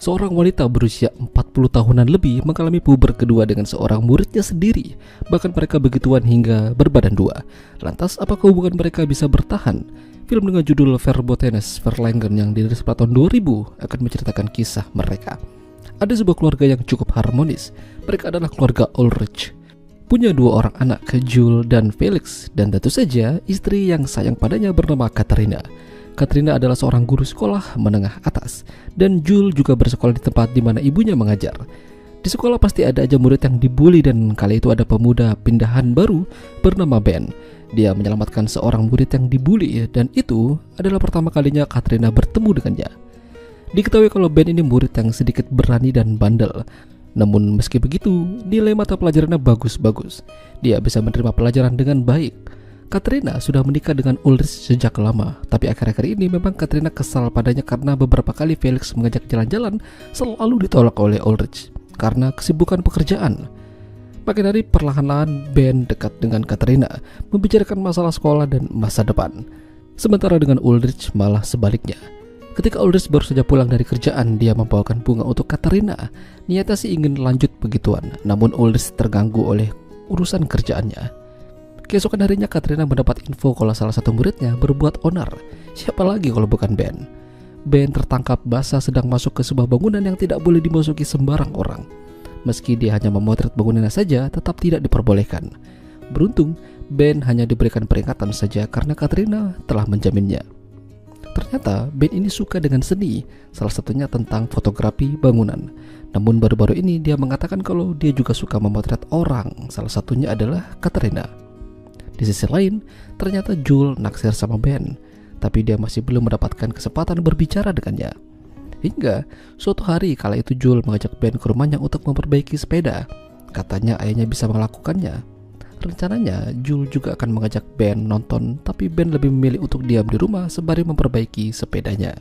Seorang wanita berusia 40 tahunan lebih mengalami puber kedua dengan seorang muridnya sendiri. Bahkan mereka begituan hingga berbadan dua. Lantas apakah hubungan mereka bisa bertahan? Film dengan judul Verbotenes Verlangen yang dirilis pada tahun 2000 akan menceritakan kisah mereka. Ada sebuah keluarga yang cukup harmonis. Mereka adalah keluarga Ulrich. Punya dua orang anak, Jules dan Felix, dan tentu saja istri yang sayang padanya bernama Katarina. Katrina adalah seorang guru sekolah menengah atas, dan Jules juga bersekolah di tempat di mana ibunya mengajar. Di sekolah pasti ada aja murid yang dibully, dan kali itu ada pemuda pindahan baru bernama Ben. Dia menyelamatkan seorang murid yang dibully, dan itu adalah pertama kalinya Katrina bertemu dengannya. Diketahui kalau Ben ini murid yang sedikit berani dan bandel. Namun meski begitu, nilai mata pelajarannya bagus-bagus. Dia bisa menerima pelajaran dengan baik. Katrina sudah menikah dengan Ulrich sejak lama, tapi akhir-akhir ini memang Katrina kesal padanya karena beberapa kali Felix mengajak jalan-jalan selalu ditolak oleh Ulrich karena kesibukan pekerjaan. Makin hari perlahan-lahan Ben dekat dengan Katrina, membicarakan masalah sekolah dan masa depan. Sementara dengan Ulrich malah sebaliknya. Ketika Ulrich baru saja pulang dari kerjaan, dia membawakan bunga untuk Katrina. Niatnya sih ingin lanjut begituan, namun Ulrich terganggu oleh urusan kerjaannya. Keesokan harinya Katrina mendapat info kalau salah satu muridnya berbuat onar. Siapa lagi kalau bukan Ben? Ben tertangkap basah sedang masuk ke sebuah bangunan yang tidak boleh dimasuki sembarang orang. Meski dia hanya memotret bangunannya saja, tetap tidak diperbolehkan. Beruntung, Ben hanya diberikan peringatan saja karena Katrina telah menjaminnya. Ternyata Ben ini suka dengan seni, salah satunya tentang fotografi bangunan. Namun baru-baru ini dia mengatakan kalau dia juga suka memotret orang, salah satunya adalah Katrina. Di sisi lain, ternyata Jules naksir sama Ben, tapi dia masih belum mendapatkan kesempatan berbicara dengannya. Hingga suatu hari kala itu Jules mengajak Ben ke rumahnya untuk memperbaiki sepeda. Katanya ayahnya bisa melakukannya. Rencananya Jules juga akan mengajak Ben nonton, tapi Ben lebih memilih untuk diam di rumah sembari memperbaiki sepedanya.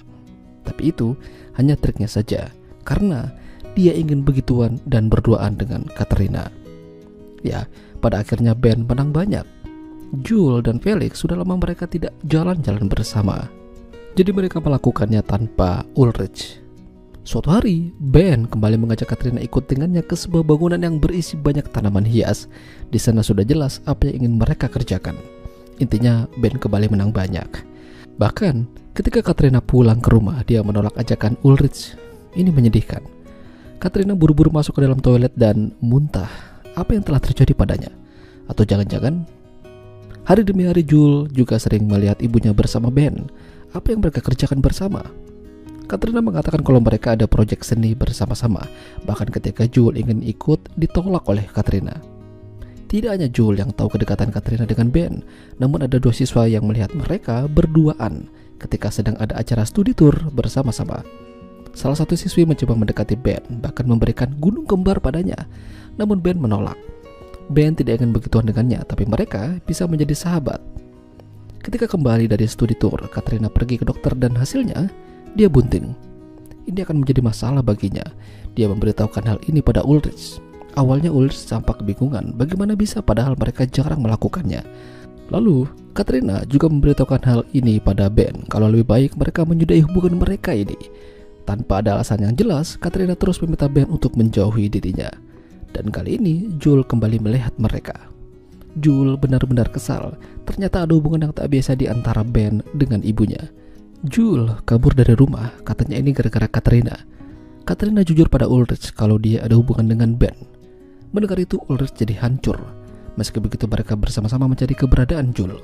Tapi itu hanya triknya saja, karena dia ingin begituan dan berduaan dengan Katrina. Ya, pada akhirnya Ben menang banyak. Jules dan Felix sudah lama mereka tidak jalan-jalan bersama, jadi mereka melakukannya tanpa Ulrich. Suatu hari, Ben kembali mengajak Katrina ikut dengannya ke sebuah bangunan yang berisi banyak tanaman hias. Di sana sudah jelas apa yang ingin mereka kerjakan. Intinya, Ben kembali menang banyak. Bahkan, ketika Katrina pulang ke rumah, dia menolak ajakan Ulrich. Ini menyedihkan. Katrina buru-buru masuk ke dalam toilet dan muntah. Apa yang telah terjadi padanya? Atau jangan-jangan hari demi hari Jules juga sering melihat ibunya bersama Ben. Apa yang mereka kerjakan bersama? Katrina mengatakan kalau mereka ada proyek seni bersama-sama. Bahkan ketika Jules ingin ikut, ditolak oleh Katrina. Tidak hanya Jules yang tahu kedekatan Katrina dengan Ben, namun ada dua siswa yang melihat mereka berduaan ketika sedang ada acara studi tour bersama-sama. Salah satu siswi mencoba mendekati Ben, bahkan memberikan gunung kembar padanya. Namun Ben menolak. Ben tidak ingin begituan dengannya, tapi mereka bisa menjadi sahabat. Ketika kembali dari studi tour, Katrina pergi ke dokter dan hasilnya dia bunting. Ini akan menjadi masalah baginya. Dia memberitahukan hal ini pada Ulrich. Awalnya Ulrich tampak kebingungan bagaimana bisa padahal mereka jarang melakukannya. Lalu Katrina juga memberitahukan hal ini pada Ben kalau lebih baik mereka menyudahi hubungan mereka ini. Tanpa ada alasan yang jelas, Katrina terus meminta Ben untuk menjauhi dirinya. Dan kali ini Jules kembali melihat mereka. Jules benar-benar kesal. Ternyata ada hubungan yang tak biasa di antara Ben dengan ibunya. Jules kabur dari rumah, katanya ini gara-gara Katrina. Katrina jujur pada Ulrich kalau dia ada hubungan dengan Ben. Mendengar itu Ulrich jadi hancur. Meski begitu mereka bersama-sama mencari keberadaan Jules.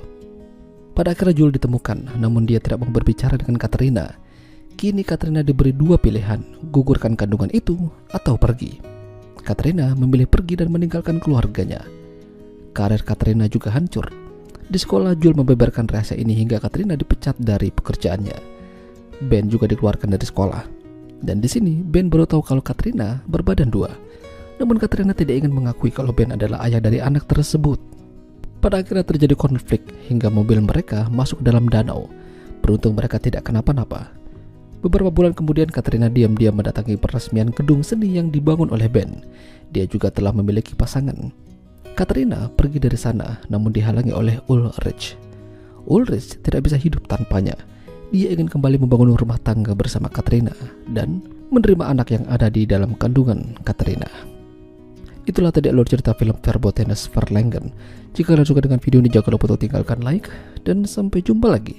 Pada akhirnya Jules ditemukan, namun dia tidak mau berbicara dengan Katrina. Kini Katrina diberi dua pilihan, gugurkan kandungan itu atau pergi. Katrina memilih pergi dan meninggalkan keluarganya. Karir Katrina juga hancur. Di sekolah Jules membeberkan rahasia ini hingga Katrina dipecat dari pekerjaannya. Ben juga dikeluarkan dari sekolah. Dan di sini Ben baru tahu kalau Katrina berbadan dua. Namun Katrina tidak ingin mengakui kalau Ben adalah ayah dari anak tersebut. Pada akhirnya terjadi konflik hingga mobil mereka masuk dalam danau. Beruntung mereka tidak kenapa-napa. Beberapa bulan kemudian Katrina diam-diam mendatangi peresmian gedung seni yang dibangun oleh Ben. Dia juga telah memiliki pasangan. Katrina pergi dari sana namun dihalangi oleh Ulrich. Ulrich tidak bisa hidup tanpanya. Dia ingin kembali membangun rumah tangga bersama Katrina dan menerima anak yang ada di dalam kandungan Katrina. Itulah tadi alur cerita film Verbotenes Verlangen. Jika kalian suka dengan video ini, jangan lupa untuk tinggalkan like, dan sampai jumpa lagi.